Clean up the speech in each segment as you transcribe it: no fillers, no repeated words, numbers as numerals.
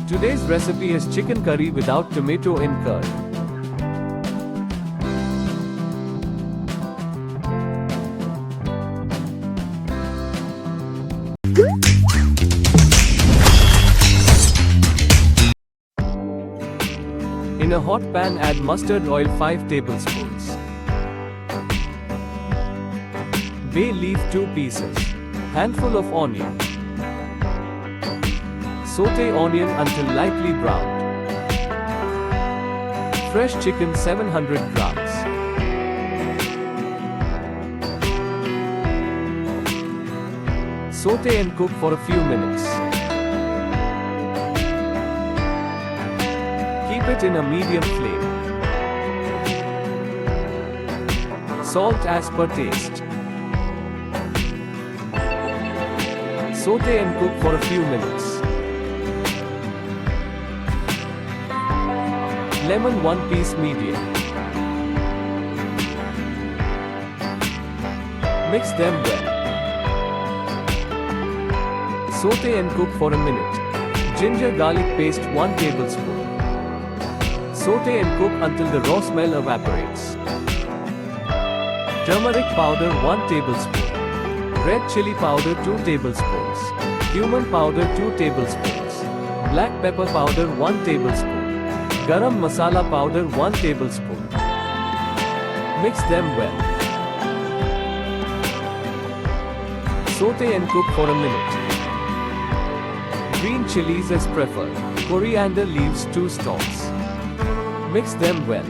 Today's recipe is chicken curry without tomato in curd. In a hot pan, add mustard oil 5 tablespoons. Bay leaf 2 pieces. Handful of onion. Sauté onion until lightly browned. Fresh chicken 700 grams. Sauté and cook for a few minutes. Keep it in a medium flame. Salt as per taste. Sauté and cook for a few minutes. Lemon 1 piece medium. Mix them well. Sauté and cook for a minute. Ginger garlic paste 1 tablespoon. Sauté and cook until the raw smell evaporates. Turmeric powder 1 tablespoon. Red chili powder 2 tablespoons. Cumin powder 2 tablespoons. Black pepper powder 1 tablespoon. Garam masala powder 1 tablespoon. Mix them well. Sauté and cook for a minute. Green chilies as preferred. Coriander leaves 2 stalks. Mix them well.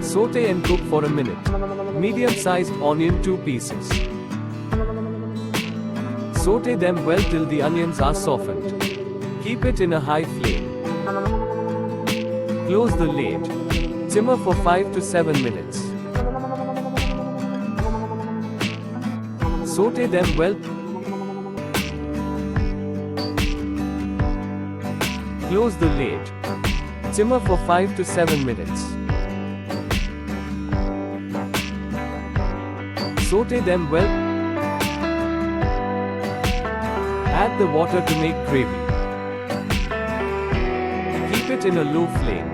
Sauté and cook for a minute. Medium-sized onion 2 pieces. Sauté them well till the onions are softened. Keep it in a high flame. Close the lid. Simmer for 5 to 7 minutes. Sauté them well. Close the lid. Simmer for 5 to 7 minutes. Sauté them well. Add the water to make gravy. Keep it in a low flame.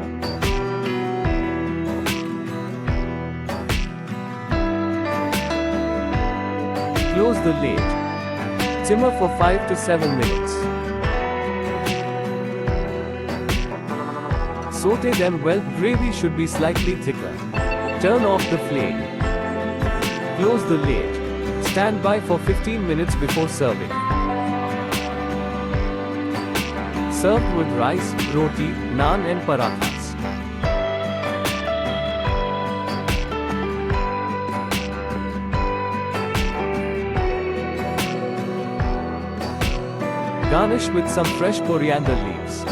Close the lid. Simmer for 5 to 7 minutes. Sauté them well. Gravy should be slightly thicker. Turn off the flame. Close the lid. Stand by for 15 minutes before serving. Served with rice, roti, naan and parathas. Garnish with some fresh coriander leaves.